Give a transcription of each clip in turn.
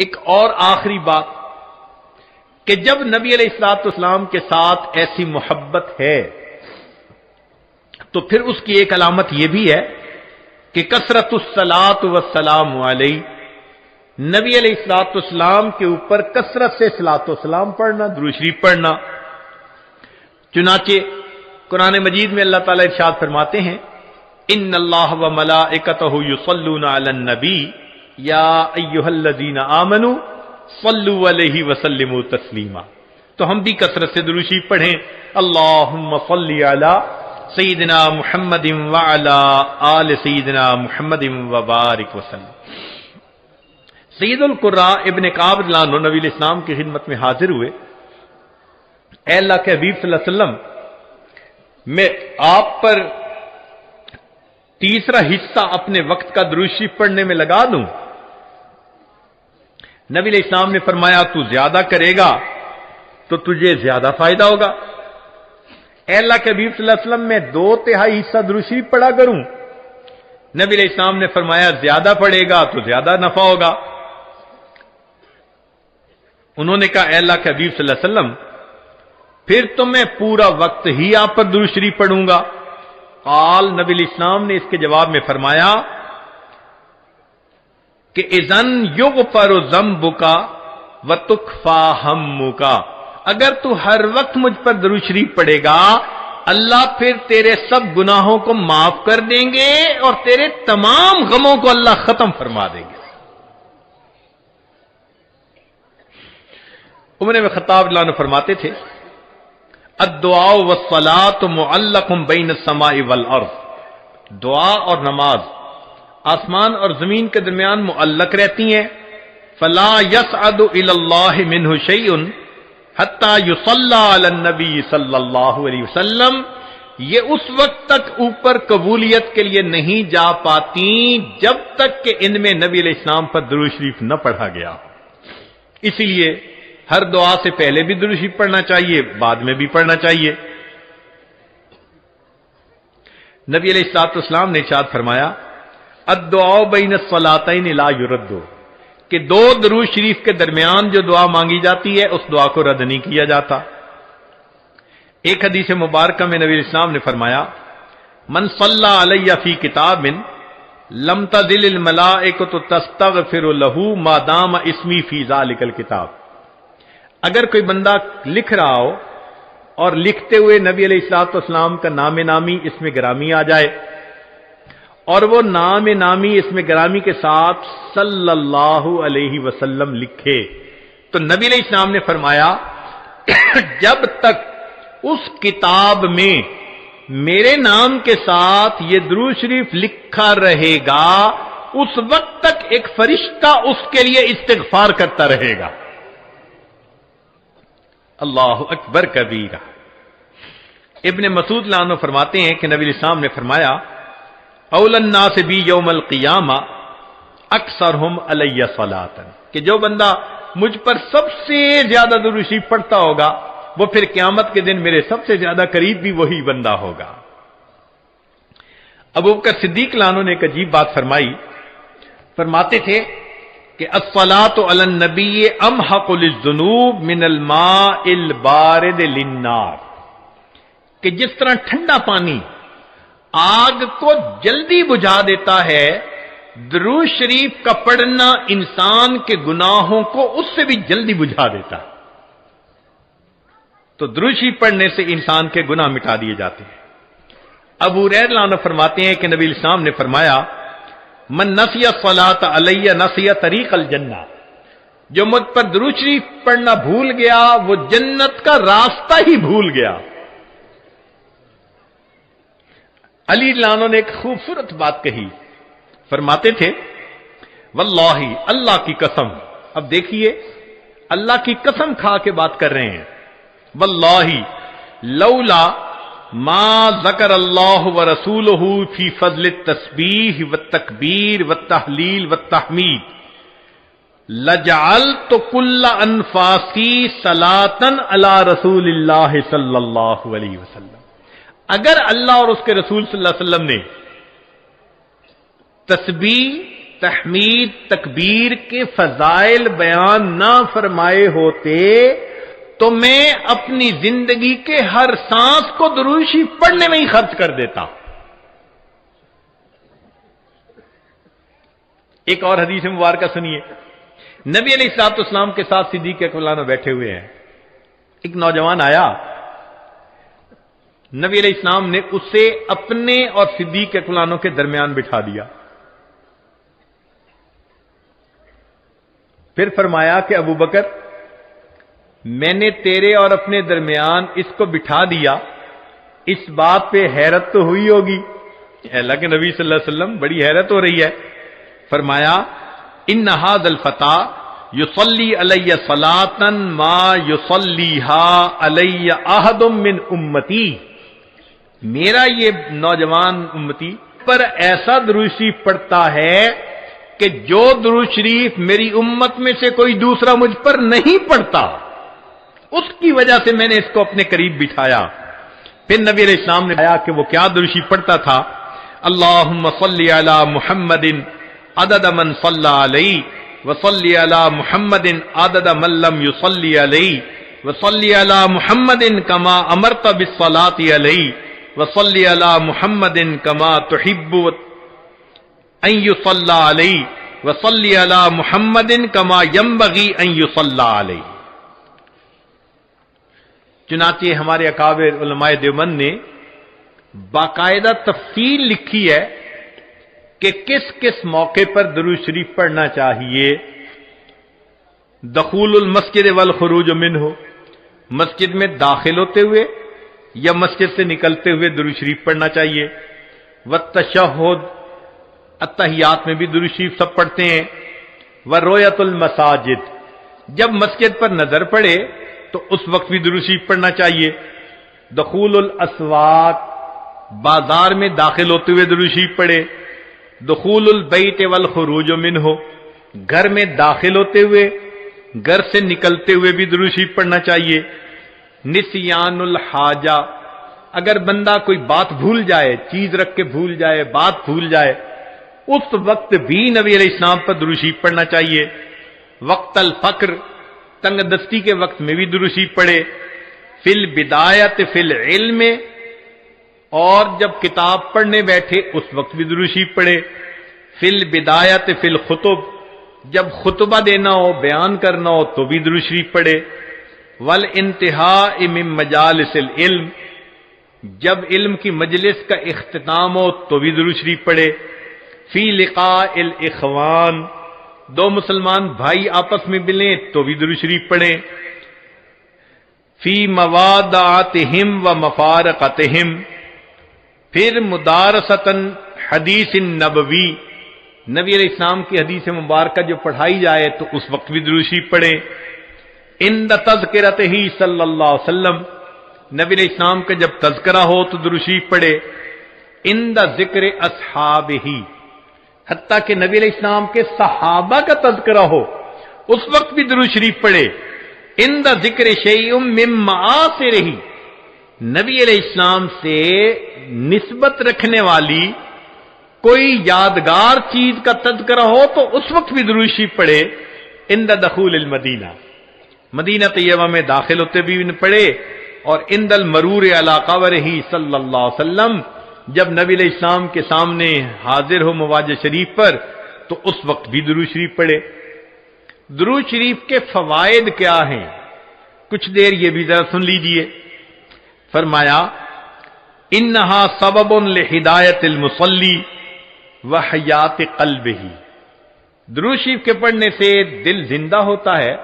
ایک اور آخری بات کہ جب نبی علیہ الصلوۃ والسلام کے ساتھ ایسی محبت ہے تو پھر اس کی ایک علامت یہ بھی ہے کہ کثرت الصلاۃ والسلام علیہ، نبی علیہ الصلوۃ والسلام کے اوپر کثرت سے صلاۃ والسلام پڑھنا، درود شریف پڑھنا۔ چنانچہ قرآن مجید میں اللہ تعالیٰ ارشاد فرماتے ہیں ان اللہ و ملائکتہ یصلون علی النبی یا ایھا الذین آمنوا صلوا علیہ وسلموا تسلیما۔ تو ہم بھی کثرت سے درود شریف پڑھیں، اللہم صل علی سیدنا محمد وعلی آل سیدنا محمد وبارک وسلم۔ سید القراء ابن کعب رضی اللہ عنہ نبی علیہ السلام کی خدمت میں حاضر ہوئے، اے اللہ کے حبیب صلی اللہ علیہ وسلم، میں آپ پر تیسرا حصہ اپنے وقت کا درود شریف پڑھنے میں لگا دوں؟ نبی علیہ السلام نے فرمایا تو زیادہ کرے گا تو تجھے زیادہ فائدہ ہوگا۔ اے اللہ کے حبیب صلی اللہ علیہ وسلم، میں 2/3 حصہ درود شریف پڑھا کروں؟ نبی علیہ السلام نے فرمایا زیادہ پڑھے گا تو زیادہ نفع ہوگا۔ انہوں نے کہا اے اللہ کے حبیب صلی اللہ علیہ وسلم، پھر تو میں پورا وقت ہی آپ پر درود شریف پڑھوں گا۔ قال، نبی علیہ السلام نے اس کے جواب میں فرمایا کہ اذن یغفر ذنبک وتکفی ہمک، اگر تو ہر وقت مجھ پر درود شریف پڑھے گا اللہ پھر تیرے سب گناہوں کو معاف کر دیں گے اور تیرے تمام غموں کو اللہ ختم فرما دیں گے۔ عمر بن خطاب رضی اللہ عنہ فرماتے تھے الدعاء والصلاۃ معلق بین السماء والارض، دعا اور نماز آسمان اور زمین کے درمیان معلق رہتی ہیں، فلا یصعد الی اللہ منہ شیء حتی یصلی علی النبی صلی اللہ علیہ وسلم، یہ اس وقت تک اوپر قبولیت کے لیے نہیں جا پاتی جب تک کہ ان میں نبی علیہ السلام پر درود شریف نہ پڑھا گیا۔ اسی لیے ہر دعا سے پہلے بھی درود شریف پڑھنا چاہیے، بعد میں بھی پڑھنا چاہیے۔ نبی علیہ الصلوۃ والسلام نے ارشاد فرمایا الدعاء بین الصلاتین لا یرد، کہ 2 درود شریف کے درمیان جو دعا مانگی جاتی ہے اس دعا کو رد نہیں کیا جاتا۔ ایک حدیث مبارکہ میں نبی علیہ السلام نے فرمایا من صلی علی فی کتاب لم تزل الملائکۃ تستغفر له ما دام اسمی فی ذلک الکتاب، اگر کوئی بندہ لکھ رہا ہو اور لکھتے ہوئے نبی علیہ الصلوۃ والسلام کا نام نامی اس میں گرامی آ جائے اور وہ نام نامی اس میں گرامی کے ساتھ صلی اللہ علیہ وسلم لکھے، تو نبی علیہ السلام نے فرمایا جب تک اس کتاب میں میرے نام کے ساتھ یہ درود شریف لکھا رہے گا اس وقت تک ایک فرشتہ اس کے لیے استغفار کرتا رہے گا۔ اللہ اکبر کبیرہ۔ ابن مسعود رضی اللہ عنہ فرماتے ہیں کہ نبی علیہ السلام نے فرمایا اول الناس بی یوم القیامہ اکثرہم علی صلاۃ، کہ جو بندہ مجھ پر سب سے زیادہ درود شریف پڑھتا ہوگا وہ پھر قیامت کے دن میرے سب سے زیادہ قریب بھی وہی بندہ ہوگا۔ ابوبکر صدیق رضی اللہ عنہ نے ایک عجیب بات فرمائی، فرماتے تھے کہ الصلاۃ علی النبی امحق للذنوب من الماء البارد للنار، کہ جس طرح ٹھنڈا پانی آگ کو جلدی بجھا دیتا ہے، درود شریف کا پڑھنا انسان کے گناہوں کو اس سے بھی جلدی بجھا دیتا ہے۔ تو درود شریف پڑھنے سے انسان کے گناہ مٹا دیے جاتے ہیں۔ ابو ہریرہ رضی اللہ عنہ فرماتے ہیں کہ نبی علیہ السلام نے فرمایا من نسی الصلاۃ علی نسی طریق الجنہ، جو مجھ پر درود شریف پڑھنا بھول گیا وہ جنت کا راستہ ہی بھول گیا۔ علی رضی اللہ عنہ نے ایک خوبصورت بات کہی، فرماتے تھے واللہ، اللہ کی قسم، اب دیکھیے اللہ کی قسم کھا کے بات کر رہے ہیں، واللہ لولا ما ذکر اللہ ورسولہ فی فضل التسبیح والتکبیر والتحلیل والتحمید لجعلت کل انفاسی صلاۃ علی رسول اللہ صلی اللہ علیہ وسلم، اگر اللہ اور اس کے رسول صلی اللہ علیہ وسلم نے تسبیح، تحمید تکبیر کے فضائل بیان نہ فرمائے ہوتے تو میں اپنی زندگی کے ہر سانس کو درود شریف پڑھنے میں ہی خرچ کر دیتا. ایک اور حدیث مبارکہ سنیے. نبی علیہ الصلوۃ والسلام کے ساتھ صدیق اکبر بیٹھے ہوئے ہیں. ایک نوجوان آیا, نبی علیہ السلام نے اسے اپنے اور صدیق اکبر کے درمیان بٹھا دیا. پھر فرمایا کہ ابو بکر, میں نے تیرے اور اپنے درمیان اس کو بٹھا دیا, اس بات پہ حیرت تو ہوئی ہوگی. اللہ کے نبی صلی اللہ علیہ وسلم بڑی حیرت ہو رہی ہے. فرمایا ان ھذا الفتى یصلی علی صلاۃ ما یصلیھا علی احد من امتی, میرا یہ نوجوان امتی پر ایسا درود شریف پڑھتا ہے کہ جو درود شریف میری امت میں سے کوئی دوسرا مجھ پر نہیں پڑھتا, اس کی وجہ سے میں نے اس کو اپنے قریب بٹھایا. پھر نبی علیہ السلام نے کہا کہ وہ کیا درود شریف پڑھتا تھا, اللہم صلی علی محمد عدد من صلی علیہ وصلی علی محمد عدد من لم یصلی علیہ وصلی علی محمد کما امرت بالصلاۃ علیہ وصلی علی محمد کما تحب ان یصلی علیہ وصلی علی محمد کما ینبغی ان یصلی علیہ. چنانچہ ہمارے اکابر علماء دیوبند نے باقاعدہ تفصیل لکھی ہے کہ کس کس موقع پر درود شریف پڑھنا چاہیے. دخول المسجد والخروج منہ, مسجد میں داخل ہوتے ہوئے یا مسجد سے نکلتے ہوئے درود شریف پڑھنا چاہیے. والتشہد, التحیات میں بھی درود شریف سب پڑھتے ہیں. ورؤیت المساجد, جب مسجد پر نظر پڑے تو اس وقت بھی درود شریف پڑھنا چاہیے. دخول الاسواق, بازار میں داخل ہوتے ہوئے درود شریف پڑھے. دخول البیت والخروج منہ, گھر میں داخل ہوتے ہوئے گھر سے نکلتے ہوئے بھی درود شریف پڑھنا چاہیے. نسیان الحاجہ, اگر بندہ کوئی بات بھول جائے, چیز رکھ کے بھول جائے, بات بھول جائے, اس وقت بھی نبی علیہ السلام پر درود شریف پڑھنا چاہیے. وقت الفقر, تنگ دستی کے وقت میں بھی درود شریف پڑھے. فی البدایت فی العلم, اور جب کتاب پڑھنے بیٹھے اس وقت بھی درود شریف پڑھے. فی البدایت فی الخطب, جب خطبہ دینا ہو, بیان کرنا ہو تو بھی درود شریف پڑھے. والانتہاء من مجالس العلم, جب علم کی مجلس کا اختتام ہو تو بھی درود شریف پڑھے. فی لقاء الاخوان, دو مسلمان بھائی آپس میں ملیں تو بھی درود شریف پڑھیں. فی موادعتہم و مفارقتہم, پھر مدارستاً حدیث نبوی, نبی علیہ السلام کی حدیث مبارکہ جو پڑھائی جائے تو اس وقت بھی درود شریف پڑھیں. عند تذکرتہ صلی اللہ علیہ وسلم, نبی علیہ السلام کا جب تذکرہ ہو تو درود شریف پڑھے. عند ذکر اصحابہ, حتیٰ کہ نبی علیہ السلام کے صحابہ کا تذکرہ ہو اس وقت بھی درود شریف پڑھے. عند ذکر شیء من معاصرہ, نبی علیہ السلام سے نسبت رکھنے والی کوئی یادگار چیز کا تذکرہ ہو تو اس وقت بھی درود شریف پڑھے. عند دخول المدینہ, مدینہ طیبہ میں داخل ہوتے بھی پڑھے. اور عند المرور علی قبرہ صلی اللہ علیہ وسلم, جب نبی علیہ السلام کے سامنے حاضر ہو مواجہ شریف پر تو اس وقت بھی درود شریف پڑھے. درود شریف کے فوائد کیا ہیں, کچھ دیر یہ بھی ذرا سن لیجئے. فرمایا انہا سبب لہدایت المصلی وحیات قلبہ, درود شریف کے پڑھنے سے دل زندہ ہوتا ہے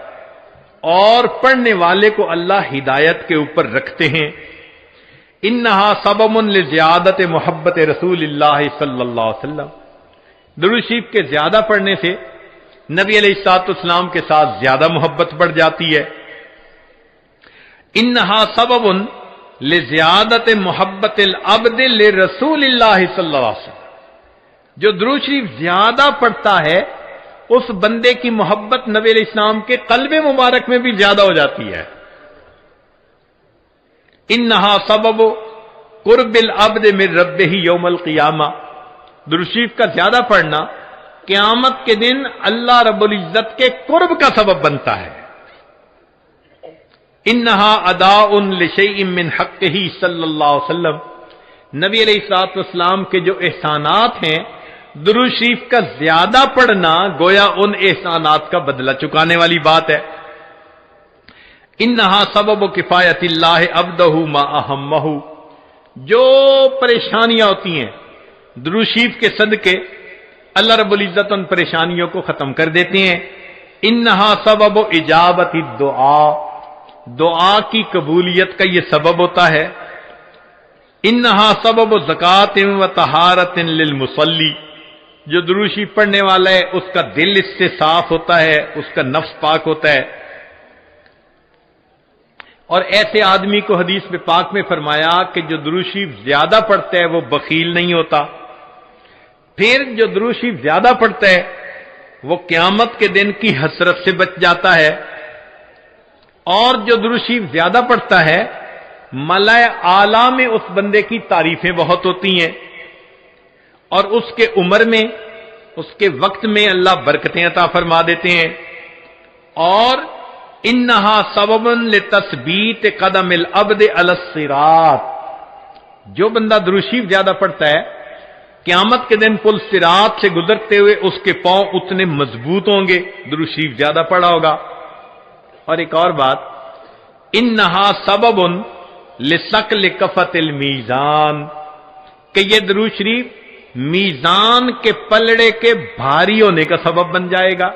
اور پڑھنے والے کو اللہ ہدایت کے اوپر رکھتے ہیں. انہا سبب لزیادت محبت رسول اللہ صلی اللہ علیہ وسلم, درود شریف کے زیادہ پڑھنے سے نبی علیہ الصلوۃ والسلام کے ساتھ زیادہ محبت بڑھ جاتی ہے. انہا سبب لزیادت محبت العبد لرسول اللہ صلی اللہ علیہ وسلم, جو درود شریف زیادہ پڑھتا ہے اس بندے کی محبت نبی علیہ السلام کے قلب مبارک میں بھی زیادہ ہو جاتی ہے. انہا سبب قرب العبد من ربہ یوم القیامہ, درود شریف کا زیادہ پڑھنا قیامت کے دن اللہ رب العزت کے قرب کا سبب بنتا ہے۔ انہا اداء لشیء من حقہ صلی اللہ علیہ وسلم، نبی علیہ الصلوۃ والسلام کے جو احسانات ہیں، درود شریف کا زیادہ پڑھنا گویا ان احسانات کا بدلہ چکانے والی بات ہے۔ انہا سبب کفایت اللہ عبدہ ما اہمہ، جو پریشانیاں ہوتی ہیں درود شریف کے صدقے اللہ رب العزت ان پریشانیوں کو ختم کر دیتے ہیں۔ انہا سبب اجابت الدعاء، دعا کی قبولیت کا یہ سبب ہوتا ہے۔ انہا سبب زکات و طہارت للمصلی، جو درود شریف پڑھنے والا ہے اس کا دل اس سے صاف ہوتا ہے، اس کا نفس پاک ہوتا ہے۔ اور ایسے آدمی کو حدیث میں پاک میں فرمایا کہ جو درود شریف زیادہ پڑھتا ہے وہ بخیل نہیں ہوتا، پھر جو درود شریف زیادہ پڑھتا ہے وہ قیامت کے دن کی حسرت سے بچ جاتا ہے، اور جو درود شریف زیادہ پڑھتا ہے ملائے اعلیٰ میں اس بندے کی تعریفیں بہت ہوتی ہیں، اور اس کے عمر میں اس کے وقت میں اللہ برکتیں عطا فرما دیتے ہیں۔ اور انہا سبب لتثبیت قدم العبد علی الصراط، جو بندہ درود شریف زیادہ پڑھتا ہے قیامت کے دن پل صراط سے گزرتے ہوئے اس کے پاؤں اتنے مضبوط ہوں گے، درود شریف زیادہ پڑھا ہوگا۔ اور ایک اور بات، انہا سبب لثقل کفۃ المیزان، کہ یہ درود شریف میزان کے پلڑے کے بھاری ہونے کا سبب بن جائے گا۔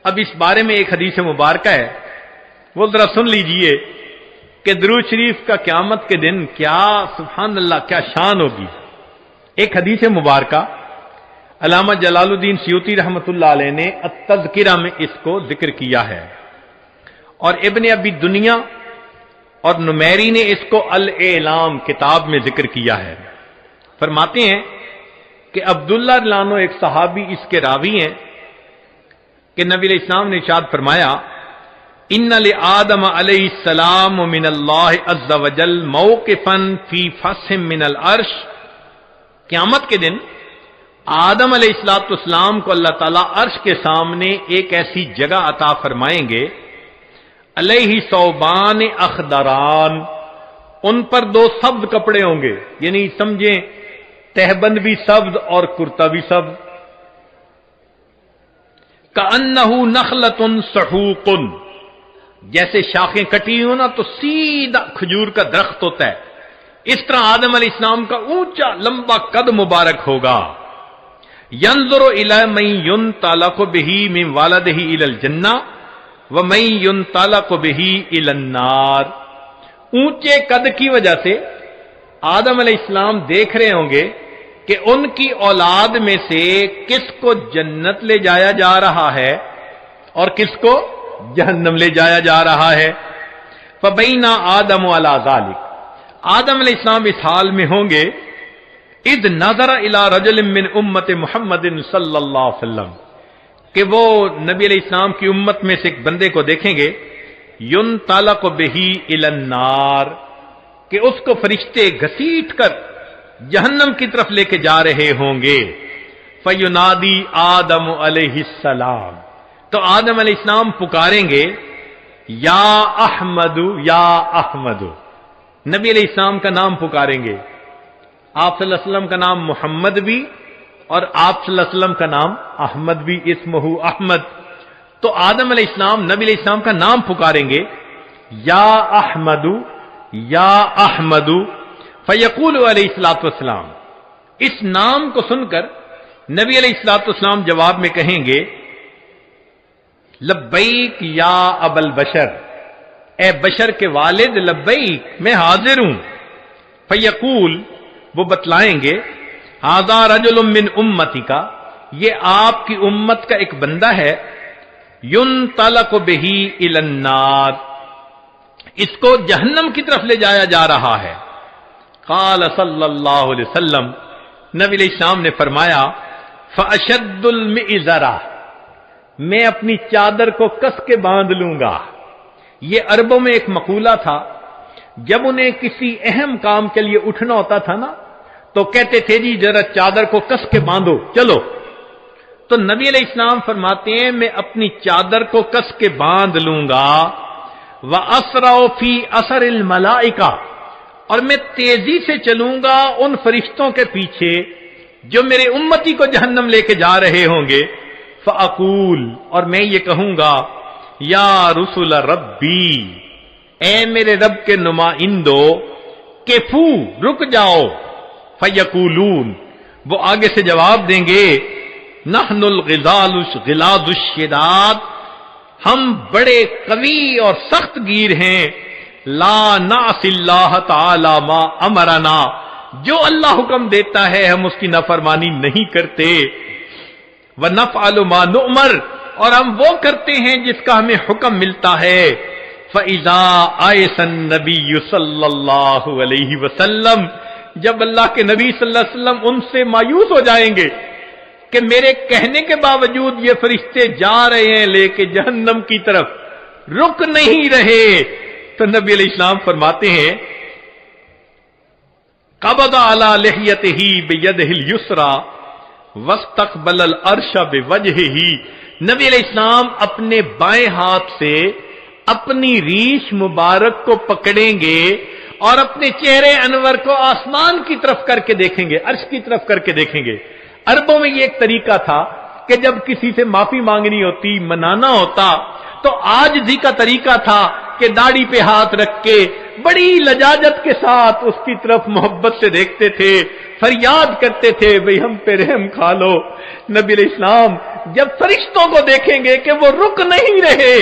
اب اس بارے میں ایک حدیث مبارکہ ہے، وہ ذرا سن لیجئے کہ درود شریف کا قیامت کے دن کیا سبحان اللہ کیا شان ہوگی۔ ایک حدیث مبارکہ علامہ جلال الدین سیوطی رحمۃ اللہ علیہ نے التذکرہ میں اس کو ذکر کیا ہے، اور ابن ابی دنیا اور نمیری نے اس کو الاعلام کتاب میں ذکر کیا ہے۔ فرماتے ہیں کہ عبداللہ لانو ایک صحابی اس کے راوی ہیں کہ نبی علیہ السلام نے ارشاد فرمایا، ان لآدم علیہ السلام من اللہ عز وجل موقفا فی فسح من العرش، قیامت کے دن آدم علیہ السلام کو اللہ تعالیٰ عرش کے سامنے ایک ایسی جگہ عطا فرمائیں گے، علیہ ثوبان اخضران، ان پر دو سبز کپڑے ہوں گے، یعنی سمجھیں تہبند بھی سبز اور کرتا بھی سبز، کأنہ نخلۃ سحوق، جیسے شاخیں کٹی ہوں نا تو سیدھا کھجور کا درخت ہوتا ہے، اس طرح آدم علیہ السلام کا اونچا لمبا قد مبارک ہوگا۔ ینظر الی من ینطلق بہ من والدہ الی الجنہ ومن ینطلق بہ الی النار، اونچے قد کی وجہ سے آدم علیہ السلام دیکھ رہے ہوں گے کہ ان کی اولاد میں سے کس کو جنت لے جایا جا رہا ہے اور کس کو جہنم لے جایا جا رہا ہے۔ فبینا آدم علی ذلک، آدم علیہ السلام اس حال میں ہوں گے، اذ نظر الی رجل من امت محمد صلی اللہ علیہ وسلم، کہ وہ نبی علیہ السلام کی امت میں سے ایک بندے کو دیکھیں گے، ینطلق بہ الی النار، کہ اس کو فرشتے گھسیٹ کر جہنم کی طرف لے کے جا رہے ہوں گے۔ فینادی آدم علیہ السلام، تو آدم علیہ السلام پکاریں گے، یا احمد یا احمد، نبی علیہ السلام کا نام پکاریں گے، آپ صلی اللہ علیہ وسلم کا نام محمد بھی اور آپ صلی اللہ علیہ وسلم کا نام احمد بھی، اسمہ احمد، تو آدم علیہ السلام نبی علیہ السلام کا نام پکاریں گے، یا احمد یا احمد، فیقول علیہ الصلوۃ والسلام، اس نام کو سن کر نبی علیہ الصلوۃ والسلام جواب میں کہیں گے، لبیک یا ابا البشر، اے بشر کے والد، لبیک میں حاضر ہوں۔ فیقول، وہ بتلائیں گے، ھذا رجل من امتی کا، یہ آپ کی امت کا ایک بندہ ہے، ینطلق بہ الی النار، اس کو جہنم کی طرف لے جایا جا رہا ہے۔ قال صلی اللہ علیہ وسلم، نبی علیہ السلام نے فرمایا، فاشد المئزرہ، میں اپنی چادر کو کس کے باندھ لوں گا۔ یہ عربوں میں ایک مقولہ تھا، جب انہیں کسی اہم کام کے لیے اٹھنا ہوتا تھا نا تو کہتے تھے جی ذرا چادر کو کس کے باندھو چلو، تو تو نبی علیہ السلام فرماتے ہیں میں اپنی چادر کو کس کے باندھ لوں گا، وَأَسْرَعُ فِي أَثَرِ الْمَلَائِكَةِ، اور میں تیزی سے چلوں گا ان فرشتوں کے پیچھے جو میرے امتی کو جہنم لے کے جا رہے ہوں گے، فَأَقُولُ، اور میں یہ کہوں گا، یا رسول ربی، اے میرے رب کے نمائندو، کفو، رک جاؤ، فیقولون، وہ آگے سے جواب دیں گے، نحن الغلاظ الشداد، ہم بڑے قوی اور سخت گیر ہیں، لا نعصی اللہ تعالی ما امرنا، جو اللہ حکم دیتا ہے ہم اس کی نافرمانی نہیں کرتے، ونفعل ما نؤمر، اور ہم وہ کرتے ہیں جس کا ہمیں حکم ملتا ہے، فَإِذَا آئِسَ النَّبِيُّ صلی اللہ علیہ وسلم، جب اللہ کے نبی صلی اللہ علیہ وسلم ان سے مایوس ہو جائیں گے کہ میرے کہنے کے باوجود یہ فرشتے جا رہے ہیں لے کے جہنم کی طرف، رک نہیں رہے، تو نبی علیہ السلام فرماتے ہیں، قبض علی لحیتہ بیدہ الیسریٰ واستقبل العرش بوجہہ، نبی علیہ السلام اپنے بائیں ہاتھ سے اپنی ریش مبارک کو پکڑیں گے اور اپنے چہرے انور کو آسمان کی طرف کر کے دیکھیں گے، عرش کی طرف کر کے دیکھیں گے۔ عربوں میں یہ ایک طریقہ تھا کہ جب کسی سے معافی مانگنی ہوتی، منانا ہوتا، تو عاجزی کا طریقہ تھا کہ داڑھی پہ ہاتھ رکھ کے بڑی لجاجت کے ساتھ اس کی طرف محبت سے دیکھتے تھے، فریاد کرتے تھے، بھئی ہم پہ رحم کھا لو۔ نبی علیہ السلام جب فرشتوں کو دیکھیں گے کہ وہ رک نہیں رہے،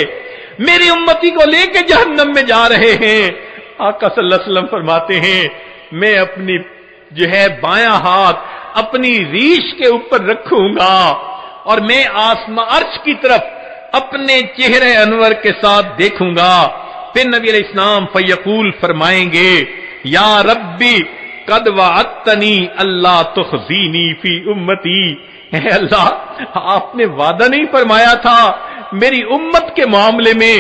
میری امتی کو لے کے جہنم میں جا رہے ہیں، آقا صلی اللہ علیہ وسلم فرماتے ہیں، میں اپنی بایاں ہاتھ اپنی ریش کے اوپر رکھوں گا اور میں آسمان عرش کی طرف اپنے چہرے انور کے ساتھ دیکھوں گا۔ پھر نبی علیہ السلام فیقول فرمائیں گے، یا ربی قد وعدتنی اللہ تخزینی فی امتی، اے اللہ آپ نے وعدہ نہیں فرمایا تھا میری امت کے معاملے میں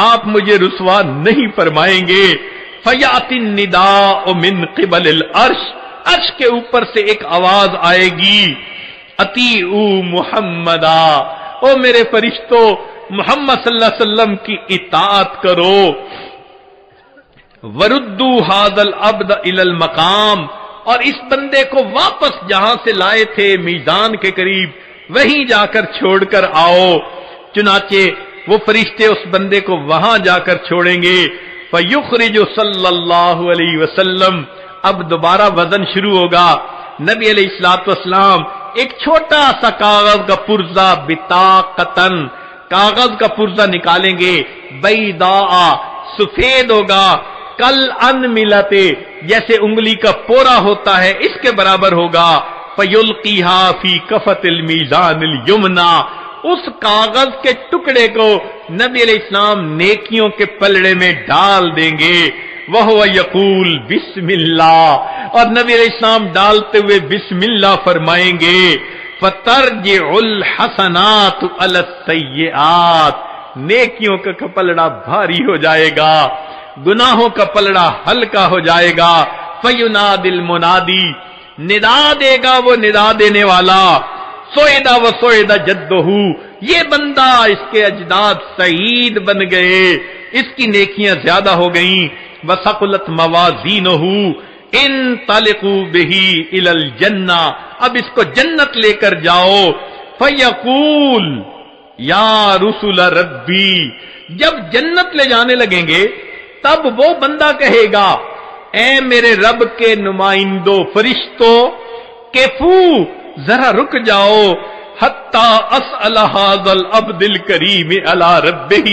آپ مجھے رسوا نہیں فرمائیں گے۔ فیاتی النداء من قبل العرش، عرش کے اوپر سے ایک آواز آئے گی، اطیعوا محمدا، او میرے فرشتوں محمد صلی اللہ علیہ وسلم کی اطاعت کرو، وردوا ھذا العبد الی المقام، اور اس بندے کو واپس جہاں سے لائے تھے میزان کے قریب وہیں جا کر چھوڑ کر آؤ۔ چنانچہ وہ فرشتے اس بندے کو وہاں جا کر چھوڑیں گے، فیخرج صلی اللہ علیہ وسلم، اب دوبارہ وزن شروع ہوگا، نبی علیہ الصلوۃ والسلام ایک چھوٹا سا کاغذ کا پرزہ بطاقتن، کاغذ کا پرزہ نکالیں گے، بیضاء، سفید ہوگا، کل ان ملتے، جیسے انگلی کا پورا ہوتا ہے اس کے برابر ہوگا، فیلقیھا فی کفۃ المیزان الیمنی، اس کاغذ کے ٹکڑے کو نبی علیہ السلام نیکیوں کے پلڑے میں ڈال دیں گے، وہو یقول بسم اللہ، اور نبی علیہ السلام ڈالتے ہوئے بسم اللہ فرمائیں گے، فترجع الحسنات علی السیئات، نیکیوں کا پلڑا بھاری ہو جائے گا، گناہوں کا پلڑا ہلکا ہو جائے گا، فینادی المنادی، ندا دے گا وہ ندا دینے والا، سوئدہ و سوئدہ جدہ، یہ بندہ اس کے اجداد سعید بن گئے، اس کی نیکیاں زیادہ ہو گئیں، وثقلت موازینہ، انطلقوا بہ الی الجنہ، اب اس کو جنت لے کر جاؤ، فیقول یا رسول ربی، جب جنت لے جانے لگیں گے تب وہ بندہ کہے گا، اے میرے رب کے نمائندوں فرشتوں، کیفو، ذرا رک جاؤ، حتی اسأل ھذا العبد الکریم علی ربہ،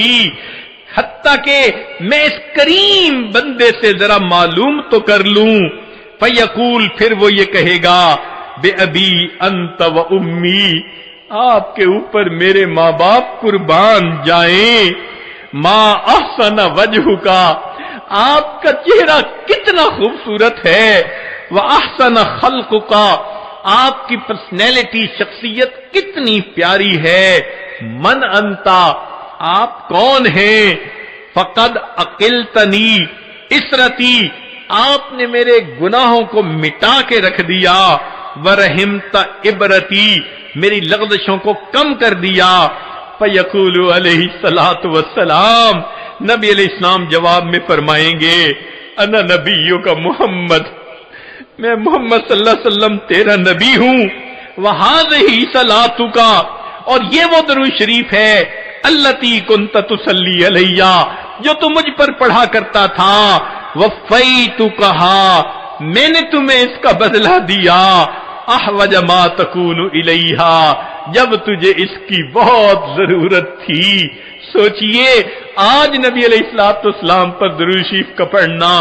حتیٰ کہ میں اس کریم بندے سے ذرا معلوم تو کر لوں، فیقول، پھر وہ یہ کہے گا، بے ابی انت و امی، آپ کے اوپر میرے ماں باپ قربان جائیں، ما احسن وجہ کا، آپ کا چہرہ کتنا خوبصورت ہے، وہ احسن خلق کا، آپ کی پرسنالٹی شخصیت کتنی پیاری ہے، من انتا، آپ کون ہیں، فقد عقلتنی اسرتی، آپ نے میرے گناہوں کو مٹا کے رکھ دیا، ورحمت عبرتی، میری لغزشوں کو کم کر دیا. فیقول علیہ الصلوۃ والسلام، نبی علیہ السلام جواب میں فرمائیں گے انا نبیوں کا محمد، میں محمد صلی اللہ علیہ وسلم تیرا نبی ہوں. وہذہ صلاتک، اور یہ وہ درود شریف ہے التی کنت تصلی علیہ، جو تم مجھ پر پڑھا کرتا تھا. وفیتکھا، میں نے تمہیں اس کا بدلہ دیا. احوج ما تکون الیہا، جب تجھے اس کی بہت ضرورت تھی. سوچئے آج نبی علیہ الصلوۃ والسلام پر درود شریف کا پڑھنا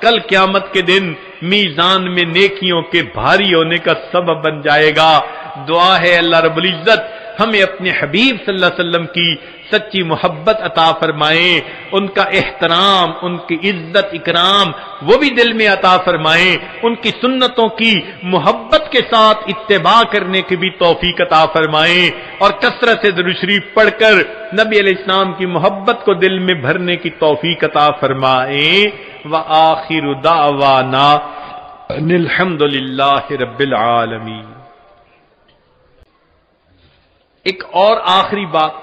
کل قیامت کے دن میزان میں نیکیوں کے بھاری ہونے کا سبب بن جائے گا. دعا ہے اللہ رب العزت ہمیں اپنے حبیب صلی اللہ علیہ وسلم کی سچی محبت عطا فرمائیں، ان کا احترام، ان کی عزت اکرام وہ بھی دل میں عطا فرمائیں، ان کی سنتوں کی محبت کے ساتھ اتباع کرنے کی بھی توفیق عطا فرمائیں، اور کثرت سے درود شریف پڑھ کر نبی علیہ السلام کی محبت کو دل میں بھرنے کی توفیق عطا فرمائیں. وآخر دعوانا ان الحمد للہ رب العالمین. ایک اور آخری بات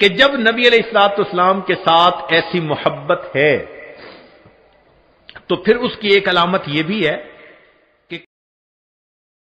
کہ جب نبی علیہ الصلوۃ والسلام کے ساتھ ایسی محبت ہے تو پھر اس کی ایک علامت یہ بھی ہے